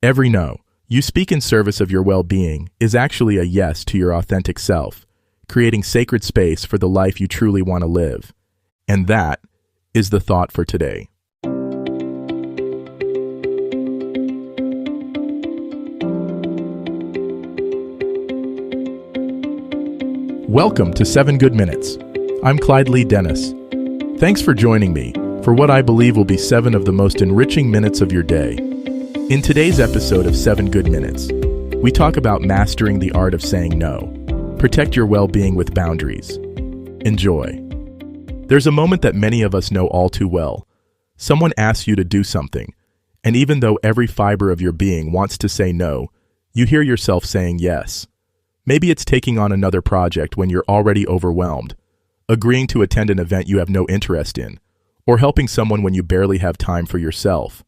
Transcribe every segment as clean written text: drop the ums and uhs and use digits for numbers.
Every no you speak in service of your well-being is actually a yes to your authentic self, creating sacred space for the life you truly want to live. And that is the thought for today. Welcome to 7 Good Minutes. I'm Clyde Lee Dennis. Thanks for joining me for what I believe will be 7 of the most enriching minutes of your day. In today's episode of 7 Good Minutes, we talk about mastering the art of saying no. Protect your well-being with boundaries. Enjoy. There's a moment that many of us know all too well. Someone asks you to do something, and even though every fiber of your being wants to say no, you hear yourself saying yes. Maybe it's taking on another project when you're already overwhelmed, agreeing to attend an event you have no interest in, or helping someone when you barely have time for yourself.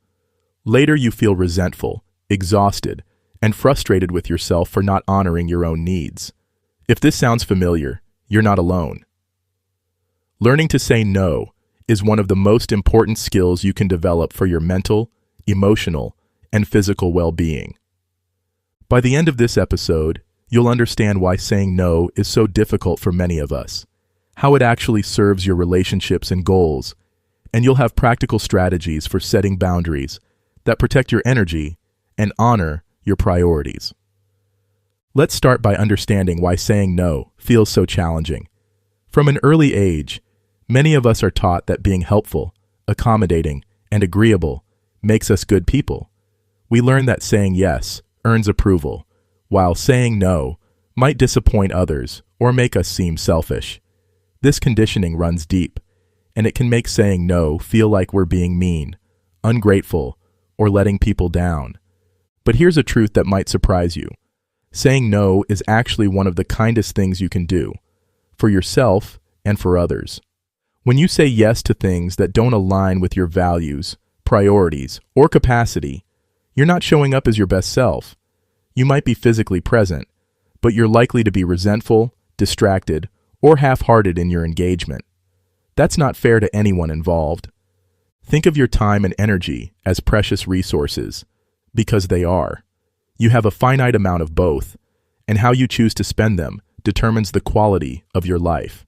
Later, you feel resentful, exhausted, and frustrated with yourself for not honoring your own needs. If this sounds familiar, you're not alone. Learning to say no is one of the most important skills you can develop for your mental, emotional, and physical well-being. By the end of this episode, you'll understand why saying no is so difficult for many of us, how it actually serves your relationships and goals, and you'll have practical strategies for setting boundaries that protect your energy and honor your priorities. Let's start by understanding why saying no feels so challenging. From an early age, many of us are taught that being helpful, accommodating, and agreeable makes us good people. We learn that saying yes earns approval, while saying no might disappoint others or make us seem selfish. This conditioning runs deep, and it can make saying no feel like we're being mean, ungrateful, or letting people down. But here's a truth that might surprise you. Saying no is actually one of the kindest things you can do, for yourself and for others. When you say yes to things that don't align with your values, priorities, or capacity, you're not showing up as your best self. You might be physically present, but you're likely to be resentful, distracted, or half-hearted in your engagement. That's not fair to anyone involved. Think of your time and energy as precious resources, because they are. You have a finite amount of both, and how you choose to spend them determines the quality of your life.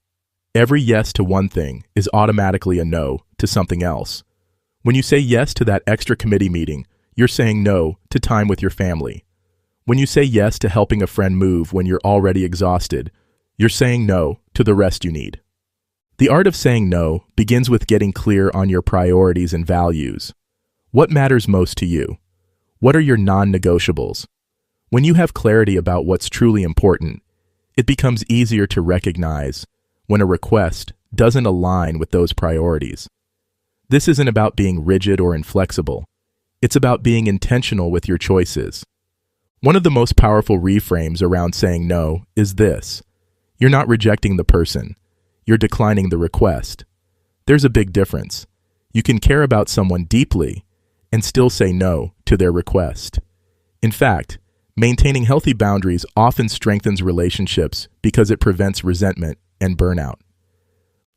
Every yes to one thing is automatically a no to something else. When you say yes to that extra committee meeting, you're saying no to time with your family. When you say yes to helping a friend move when you're already exhausted, you're saying no to the rest you need. The art of saying no begins with getting clear on your priorities and values. What matters most to you? What are your non-negotiables? When you have clarity about what's truly important, it becomes easier to recognize when a request doesn't align with those priorities. This isn't about being rigid or inflexible. It's about being intentional with your choices. One of the most powerful reframes around saying no is this: you're not rejecting the person. You're declining the request. There's a big difference. You can care about someone deeply and still say no to their request. In fact, maintaining healthy boundaries often strengthens relationships because it prevents resentment and burnout.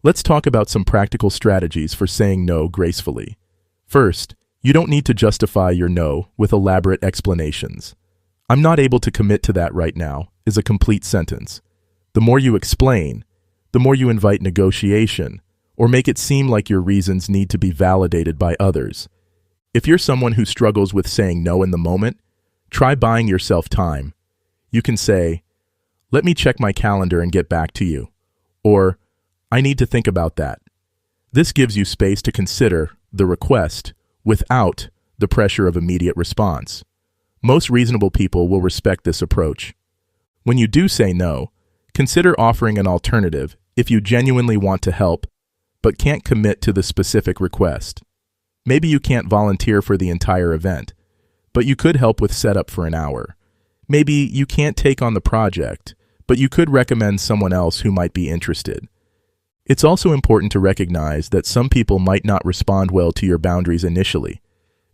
Let's talk about some practical strategies for saying no gracefully. First, you don't need to justify your no with elaborate explanations. "I'm not able to commit to that right now" is a complete sentence. The more you explain, the more you invite negotiation, or make it seem like your reasons need to be validated by others. If you're someone who struggles with saying no in the moment, try buying yourself time. You can say, "Let me check my calendar and get back to you," or "I need to think about that." This gives you space to consider the request without the pressure of immediate response. Most reasonable people will respect this approach. When you do say no, consider offering an alternative if you genuinely want to help, but can't commit to the specific request. Maybe you can't volunteer for the entire event, but you could help with setup for an hour. Maybe you can't take on the project, but you could recommend someone else who might be interested. It's also important to recognize that some people might not respond well to your boundaries initially,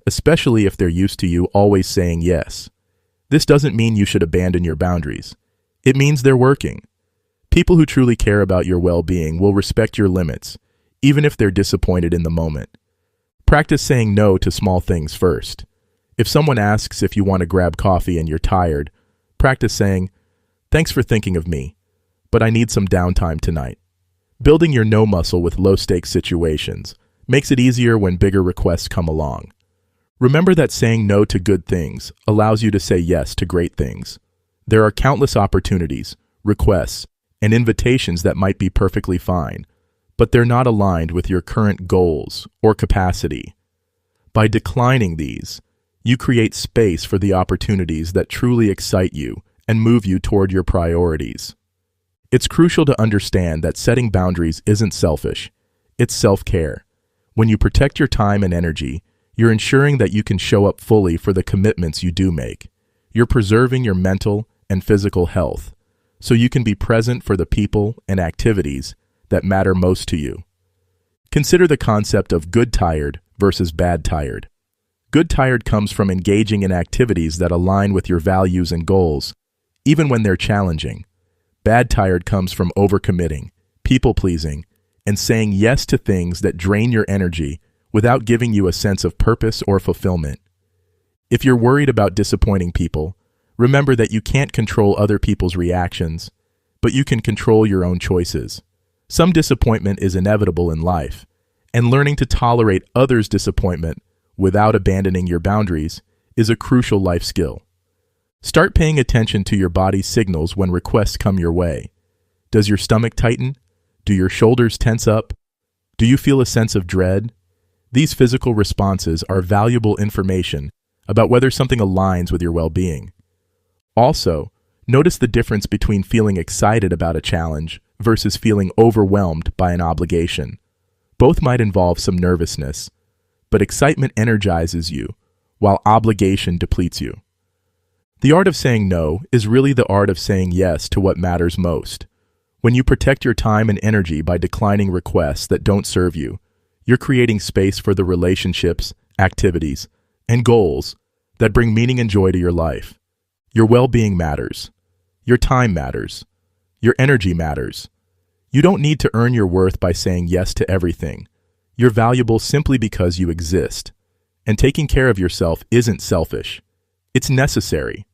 especially if they're used to you always saying yes. This doesn't mean you should abandon your boundaries. It means they're working. People who truly care about your well-being will respect your limits, even if they're disappointed in the moment. Practice saying no to small things first. If someone asks if you want to grab coffee and you're tired, practice saying, "Thanks for thinking of me, but I need some downtime tonight." Building your no muscle with low-stakes situations makes it easier when bigger requests come along. Remember that saying no to good things allows you to say yes to great things. There are countless opportunities, requests, and invitations that might be perfectly fine, but they're not aligned with your current goals or capacity. By declining these, you create space for the opportunities that truly excite you and move you toward your priorities. It's crucial to understand that setting boundaries isn't selfish, it's self-care. When you protect your time and energy, you're ensuring that you can show up fully for the commitments you do make. You're preserving your mental and physical health, so you can be present for the people and activities that matter most to you. Consider the concept of good tired versus bad tired. Good tired comes from engaging in activities that align with your values and goals, even when they're challenging. Bad tired comes from overcommitting, people-pleasing, and saying yes to things that drain your energy without giving you a sense of purpose or fulfillment. If you're worried about disappointing people, remember that you can't control other people's reactions, but you can control your own choices. Some disappointment is inevitable in life, and learning to tolerate others' disappointment without abandoning your boundaries is a crucial life skill. Start paying attention to your body's signals when requests come your way. Does your stomach tighten? Do your shoulders tense up? Do you feel a sense of dread? These physical responses are valuable information about whether something aligns with your well-being. Also, notice the difference between feeling excited about a challenge versus feeling overwhelmed by an obligation. Both might involve some nervousness, but excitement energizes you, while obligation depletes you. The art of saying no is really the art of saying yes to what matters most. When you protect your time and energy by declining requests that don't serve you, you're creating space for the relationships, activities, and goals that bring meaning and joy to your life. Your well-being matters. Your time matters. Your energy matters. You don't need to earn your worth by saying yes to everything. You're valuable simply because you exist. And taking care of yourself isn't selfish. It's necessary.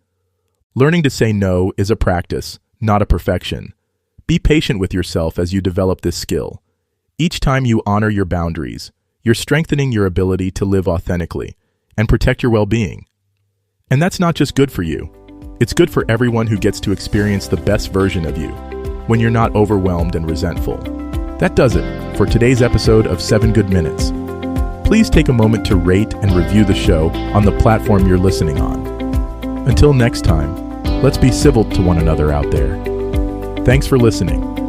Learning to say no is a practice, not a perfection. Be patient with yourself as you develop this skill. Each time you honor your boundaries, you're strengthening your ability to live authentically and protect your well-being. And that's not just good for you. It's good for everyone who gets to experience the best version of you when you're not overwhelmed and resentful. That does it for today's episode of 7 Good Minutes. Please take a moment to rate and review the show on the platform you're listening on. Until next time, let's be civil to one another out there. Thanks for listening.